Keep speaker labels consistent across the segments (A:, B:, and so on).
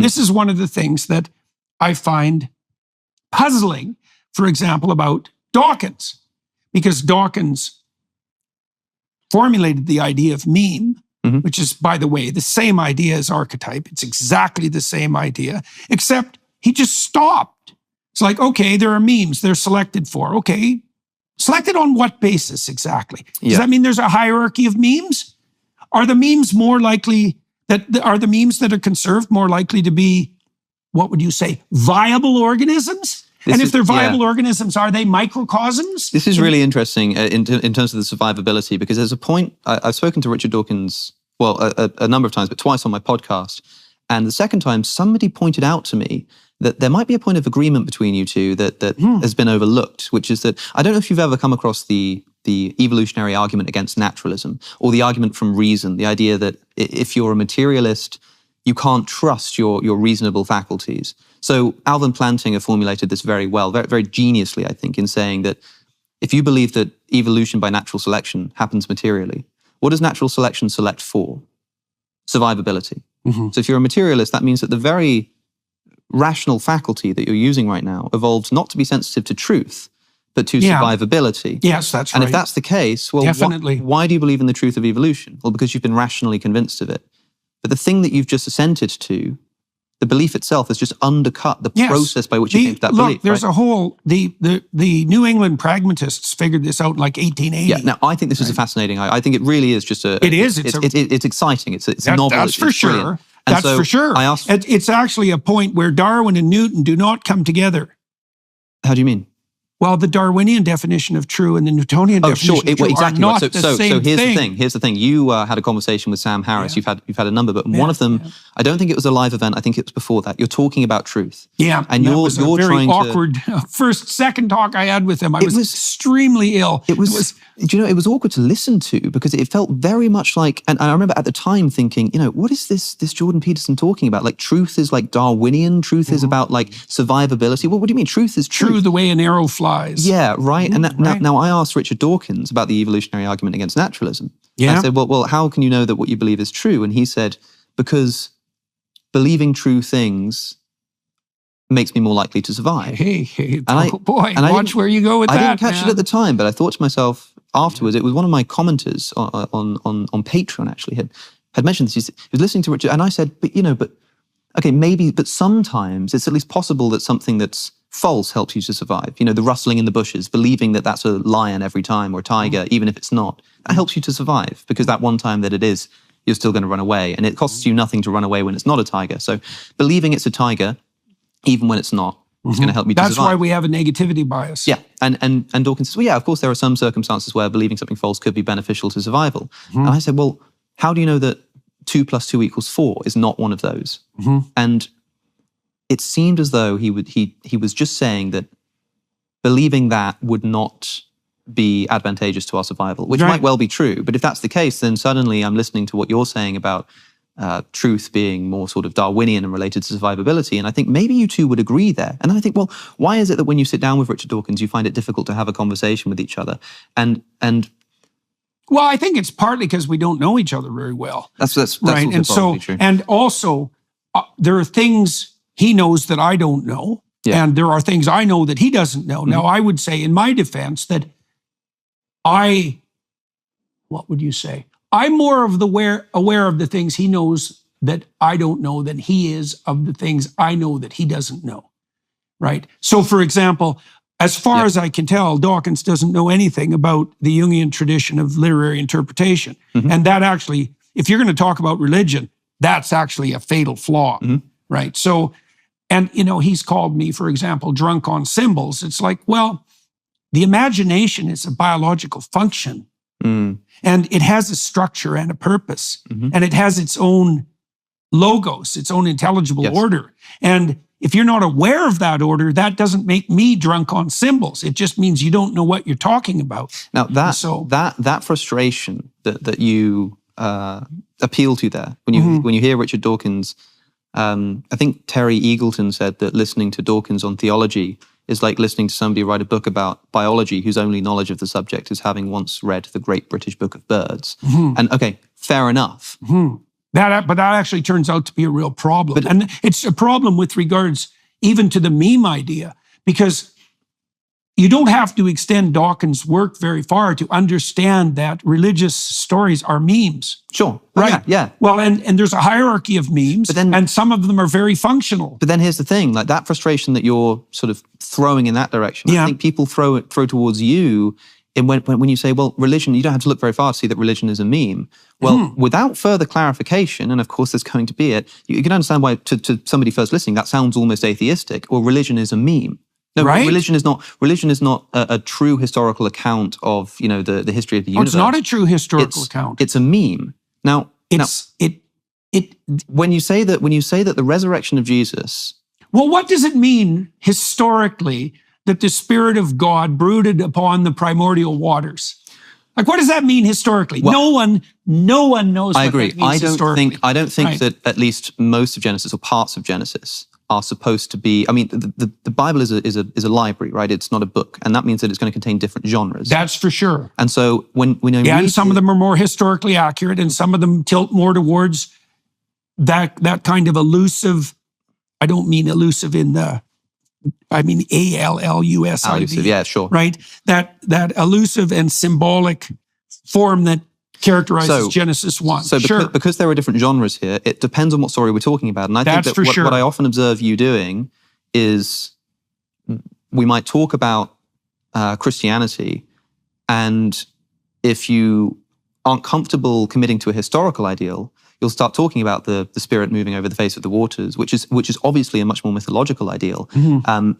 A: This is one of the things that I find puzzling, for example, about Dawkins, because Dawkins formulated the idea of meme, which is, by the way, the same idea as archetype. It's exactly the same idea, except he just stopped. It's like, okay, there are memes, they're selected for. Okay, selected on what basis exactly? Does that mean there's a hierarchy of memes? Are the memes more likely are the memes that are conserved more likely to be, what would you say, viable organisms? And if they're viable organisms, are they microcosms?
B: This is really interesting in terms of the survivability, because there's a point, I've spoken to Richard Dawkins, well, a number of times, but twice on my podcast. And the second time, somebody pointed out to me that there might be a point of agreement between you two that has been overlooked, which is that, I don't know if you've ever come across the evolutionary argument against naturalism, or the argument from reason, the idea that if you're a materialist, you can't trust your reasonable faculties. So Alvin Plantinga formulated this very well, very, very geniusly, I think, in saying that if you believe that evolution by natural selection happens materially, what does natural selection select for? Survivability. So if you're a materialist, that means that the very rational faculty that you're using right now evolved not to be sensitive to truth, but to survivability.
A: Yes, that's right.
B: And if that's the case, well,
A: definitely.
B: Why do you believe in the truth of evolution? Well, because you've been rationally convinced of it. But the thing that you've just assented to, the belief itself, has just undercut the process by which you came to that belief.
A: There's a whole, the New England pragmatists figured this out in like 1880.
B: Yeah, now I think this is a fascinating, I think it really is just
A: It is.
B: It's exciting. It's a novel.
A: That's for sure.
B: Brilliant.
A: That's for sure. It's actually a point where Darwin and Newton do not come together.
B: How do you mean?
A: Well, the Darwinian definition of true and the Newtonian definition of true are not the same thing.
B: So here's the thing. You had a conversation with Sam Harris. You've had a number, but one of them, I don't think it was a live event. I think it was before that. You're talking about truth.
A: Yeah,
B: and you're
A: very
B: trying
A: awkward second talk I had with him. I was extremely ill.
B: It was. Do you know, it was awkward to listen to, because it felt very much like, and I remember at the time thinking, what is this Jordan Peterson talking about? Like, truth is like Darwinian. Truth is about like survivability. Well, what do you mean? Truth is true.
A: True the way an arrow flies.
B: Yeah, right. And now I asked Richard Dawkins about the evolutionary argument against naturalism.
A: Yeah.
B: I said, well, how can you know that what you believe is true? And he said, because believing true things makes me more likely to survive.
A: Hey, watch where you go with that.
B: I didn't catch it at the time, but I thought to myself afterwards, it was one of my commenters on Patreon actually had mentioned this. He was listening to Richard, and I said, but sometimes it's at least possible that something that's false helps you to survive. The rustling in the bushes, believing that that's a lion every time, or a tiger, even if it's not, that helps you to survive, because that one time that it is, you're still going to run away, and it costs you nothing to run away when it's not a tiger. So believing it's a tiger, even when it's not, is going to help me to survive.
A: That's why we have a negativity bias.
B: Yeah, and Dawkins says, well, yeah, of course there are some circumstances where believing something false could be beneficial to survival. And I said, well, how do you know that 2 + 2 = 4 is not one of those? And it seemed as though he was just saying that believing that would not be advantageous to our survival, which might well be true. But if that's the case, then suddenly I'm listening to what you're saying about truth being more sort of Darwinian and related to survivability. And I think maybe you two would agree there. And I think, well, why is it that when you sit down with Richard Dawkins, you find it difficult to have a conversation with each other? And
A: well, I think it's partly because we don't know each other very well.
B: That's
A: right.
B: Also
A: and so,
B: true.
A: And also, there are things he knows that I don't know, and there are things I know that he doesn't know. Now, I would say, in my defense, that what would you say? I'm more aware of the things he knows that I don't know than he is of the things I know that he doesn't know, right? So, for example, as far as I can tell, Dawkins doesn't know anything about the Jungian tradition of literary interpretation. And that actually, if you're going to talk about religion, that's actually a fatal flaw, right? So, and, he's called me, for example, drunk on symbols. It's like, well, the imagination is a biological function. And it has a structure and a purpose, and it has its own logos, its own intelligible order. And if you're not aware of that order, that doesn't make me drunk on symbols. It just means you don't know what you're talking about.
B: Now, that frustration that you appeal to there, when you hear Richard Dawkins, I think Terry Eagleton said that listening to Dawkins on theology is like listening to somebody write a book about biology whose only knowledge of the subject is having once read the Great British Book of Birds. And okay, fair enough.
A: But that actually turns out to be a real problem. And it's a problem with regards even to the meme idea, because you don't have to extend Dawkins' work very far to understand that religious stories are memes.
B: Sure.
A: Right.
B: Yeah.
A: Well, and there's a hierarchy of memes, and some of them are very functional.
B: But then here's the thing, like that frustration that you're sort of throwing in that direction, I think people throw towards you when you say, well, religion, you don't have to look very far to see that religion is a meme. Well, without further clarification, and of course there's going to be it, you can understand why to somebody first listening, that sounds almost atheistic, or religion is a meme. No,
A: right?
B: Religion is not a true historical account of the history of the universe.
A: It's not a true historical account.
B: It's a meme. Now, when you say that the resurrection of Jesus.
A: Well, what does it mean historically that the Spirit of God brooded upon the primordial waters? Like, what does that mean historically?
B: Well,
A: no one knows.
B: I agree.
A: What that means historically.
B: I don't think that at least most of Genesis or parts of Genesis are supposed to be. I mean, the Bible is a library, right? It's not a book, and that means that it's going to contain different genres.
A: That's for sure.
B: And so when I read,
A: and some of them are more historically accurate, and some of them tilt more towards that kind of elusive. I don't mean elusive I mean ALLUSIV.
B: Elusive, yeah, sure.
A: Right? That elusive and symbolic form that characterizes Genesis 1.
B: So because there are different genres here, it depends on what story we're talking about. And I think that what I often observe you doing is we might talk about Christianity, and if you aren't comfortable committing to a historical ideal, you'll start talking about the Spirit moving over the face of the waters, which is obviously a much more mythological ideal,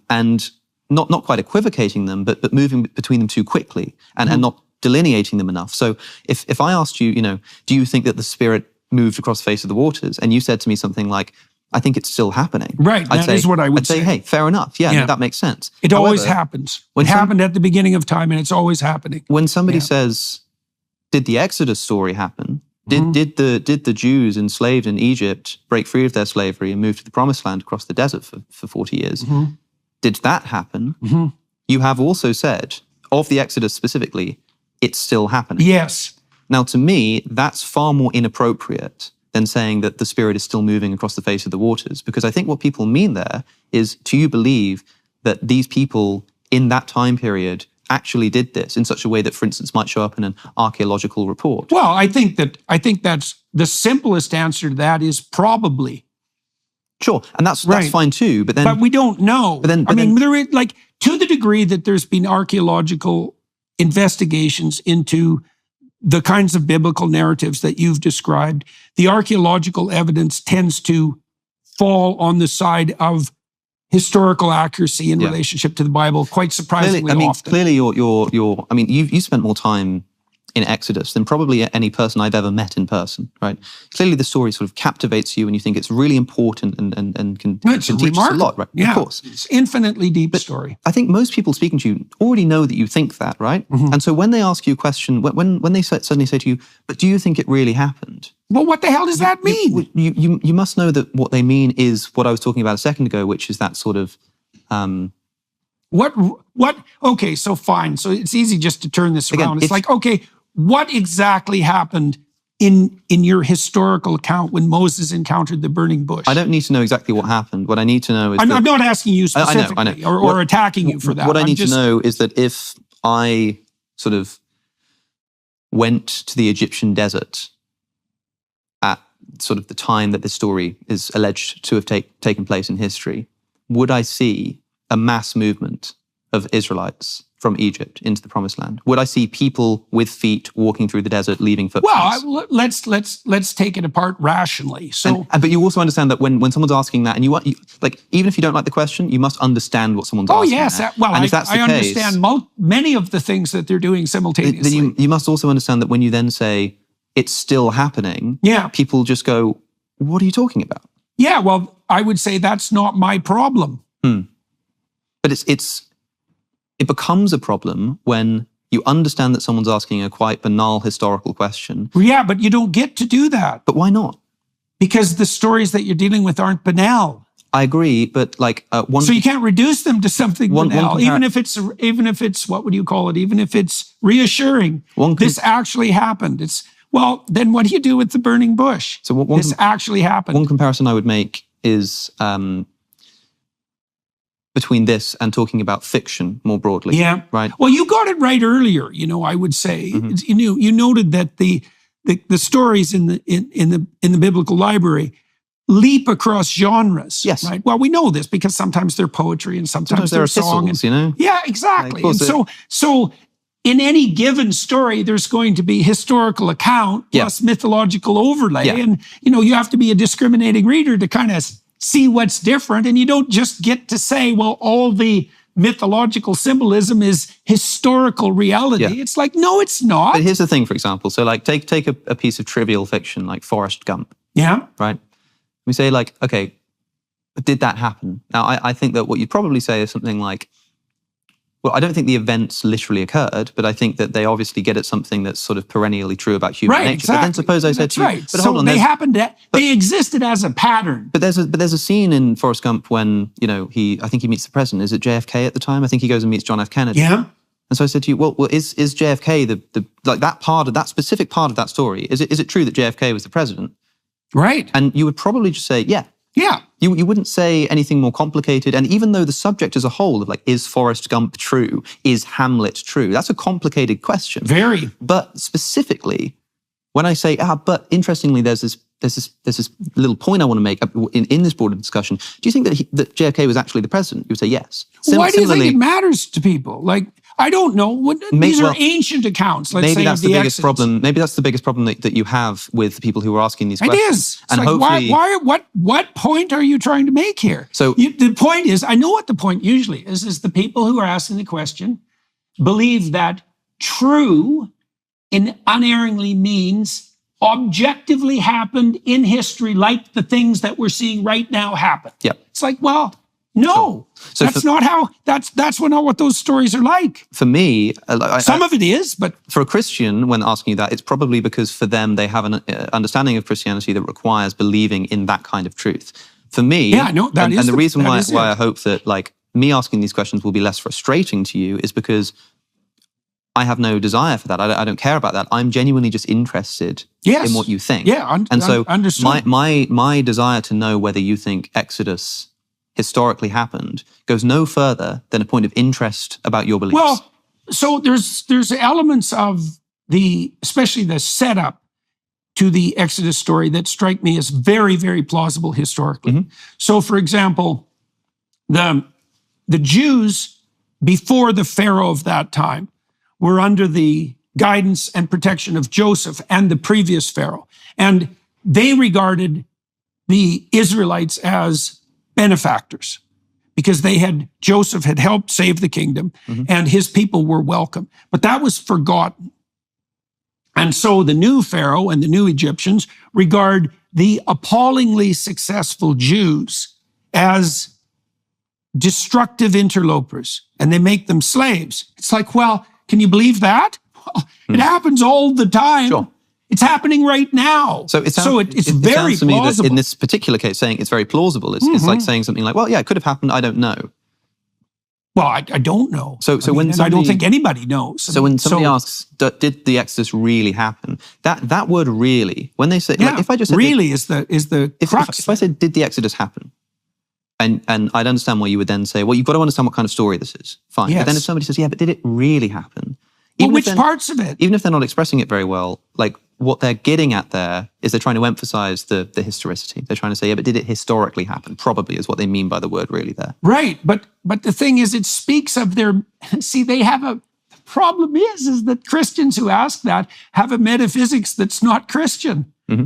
B: and not quite equivocating them, but moving between them too quickly and not delineating them enough. So if I asked you, do you think that the Spirit moved across the face of the waters, and you said to me something like, I think it's still happening.
A: Right, that is what I would say.
B: I'd say, hey, fair enough. Yeah, that makes sense.
A: It always happens. It happened at the beginning of time, and it's always happening.
B: When somebody says, did the Exodus story happen? Did the Jews enslaved in Egypt break free of their slavery and move to the Promised Land across the desert for 40 years? Did that happen? You have also said, of the Exodus specifically, it's still happening.
A: Yes.
B: Now, to me, that's far more inappropriate than saying that the Spirit is still moving across the face of the waters, because I think what people mean there is, do you believe that these people in that time period actually did this in such a way that, for instance, might show up in an archaeological report?
A: Well, I think that's the simplest answer to that is probably.
B: Sure, and that's fine too. But
A: we don't know. There is, like, to the degree that there's been archaeological investigations into the kinds of biblical narratives that you've described, the archaeological evidence tends to fall on the side of historical accuracy in relationship to the Bible, quite surprisingly often.
B: Clearly, you spent more time in Exodus than probably any person I've ever met in person, right? Clearly, the story sort of captivates you, and you think it's really important and can teach us a lot, right?
A: Yeah,
B: of course.
A: It's infinitely deep story.
B: I think most people speaking to you already know that you think that, right? And so when they ask you a question, when they suddenly say to you, but do you think it really happened?
A: Well, what the hell does that mean?
B: You must know that what they mean is what I was talking about a second ago, which is that sort of...
A: What? Okay, so fine. So it's easy just to turn this around. It's like, okay, what exactly happened in your historical account when Moses encountered the burning bush?
B: I don't need to know exactly what happened. What I need to know is
A: I'm not asking you specifically
B: I know.
A: Or attacking you for that.
B: What I need to know is that if I sort of went to the Egyptian desert at sort of the time that this story is alleged to have taken place in history, would I see a mass movement of Israelites from Egypt into the Promised Land? Would I see people with feet walking through the desert, leaving footprints?
A: Well, let's take it apart rationally. So,
B: but you also understand that when someone's asking that, and you like, even if you don't like the question, you must understand what someone's asking.
A: Oh yes,
B: and if that's the
A: I
B: case,
A: understand many of the things that they're doing simultaneously.
B: Then you must also understand that when you then say it's still happening, people just go, "What are you talking about?"
A: Yeah, well, I would say that's not my problem.
B: But it becomes a problem when you understand that someone's asking a quite banal historical question.
A: Yeah, but you don't get to do that.
B: But why not?
A: Because the stories that you're dealing with aren't banal.
B: I agree, but like
A: so you can't reduce them to something banal, even if it's what would you call it? Even if it's reassuring. This actually happened. Well, then what do you do with the burning bush?
B: So
A: this actually happened.
B: One comparison I would make is between this and talking about fiction more broadly.
A: Yeah.
B: Right.
A: Well, you got it right earlier. I would say you noted that the stories in the biblical library leap across genres.
B: Yes.
A: Right. Well, we know this because sometimes they're poetry and sometimes they're song. Yeah, exactly. And so in any given story, there's going to be historical account plus mythological overlay. Yeah. And, you have to be a discriminating reader to kind of see what's different. And you don't just get to say, well, all the mythological symbolism is historical reality. Yeah. It's like, no, it's not.
B: But here's the thing, for example. So like take a piece of trivial fiction like Forrest Gump.
A: Yeah.
B: Right? We say like, okay, did that happen? Now, I think that what you'd probably say is something like, well, I don't think the events literally occurred, but I think that they obviously get at something that's sort of perennially true about human nature.
A: Exactly.
B: But then suppose I said to you,
A: right. But hold on, they happened. They existed as a pattern.
B: But there's a scene in Forrest Gump when I think he meets the president. Is it JFK at the time? I think he goes and meets John F. Kennedy.
A: Yeah.
B: And so I said to you, well, is JFK the like that specific part of that story? Is it true that JFK was the president?
A: Right.
B: And you would probably just say, yeah.
A: Yeah.
B: You wouldn't say anything more complicated. And even though the subject as a whole of like, is Forrest Gump true? Is Hamlet true? That's a complicated question.
A: Very.
B: But specifically, when I say, but interestingly, there's this little point I want to make in this broader discussion. Do you think that JFK was actually the president? You would say yes.
A: Why do you think it matters to people? Like, I don't know. These are ancient accounts. Let's say
B: that's the biggest
A: Exodus.
B: problem. Maybe that's the biggest problem that you have with the people who are asking these questions.
A: It is. And like, hopefully, what point are you trying to make here?
B: So
A: the point is, I know what the point usually is the people who are asking the question believe that true unerringly means objectively happened in history, like the things that we're seeing right now happen.
B: Yeah.
A: It's like, well, no,
B: so
A: that's not how. That's not what those stories are like.
B: For me,
A: some of it is, but
B: for a Christian, when asking you that, it's probably because for them they have an understanding of Christianity that requires believing in that kind of truth. For me,
A: and the
B: reason why I hope that like me asking these questions will be less frustrating to you is because I have no desire for that. I don't care about that. I'm genuinely just interested in what you think.
A: Yeah,
B: and so
A: understood.
B: my desire to know whether you think Exodus historically happened goes no further than a point of interest about your beliefs.
A: Well, so there's elements of especially the setup to the Exodus story that strike me as very, very plausible historically. Mm-hmm. So, for example, the Jews before the Pharaoh of that time were under the guidance and protection of Joseph and the previous Pharaoh, and they regarded the Israelites as benefactors because Joseph had helped save the kingdom and his people were welcome. But that was forgotten. And so the new Pharaoh and the new Egyptians regard the appallingly successful Jews as destructive interlopers and they make them slaves. It's like, well, can you believe that? Well, it happens all the time.
B: Sure.
A: It's happening right now.
B: So it's
A: very
B: to me
A: plausible.
B: that in this particular case, saying it's very plausible, it's like saying something like, well, yeah, it could have happened. I don't know.
A: Well, I don't know.
B: I
A: don't think anybody knows.
B: So when somebody asks, did the Exodus really happen? That word really, when they say, like, if I just said,
A: really is the crux.
B: If I said, did the Exodus happen? And I'd understand why you would then say, well, you've got to understand what kind of story this is. Fine.
A: Yes.
B: But then if somebody says, yeah, but did it really happen?
A: Which parts of it?
B: Even if they're not expressing it very well, like what they're getting at there is they're trying to emphasize the historicity. They're trying to say, yeah, but did it historically happen? Probably is what they mean by the word really there.
A: Right. But the thing is, it speaks of the problem is that Christians who ask that have a metaphysics that's not Christian.
B: Mm-hmm.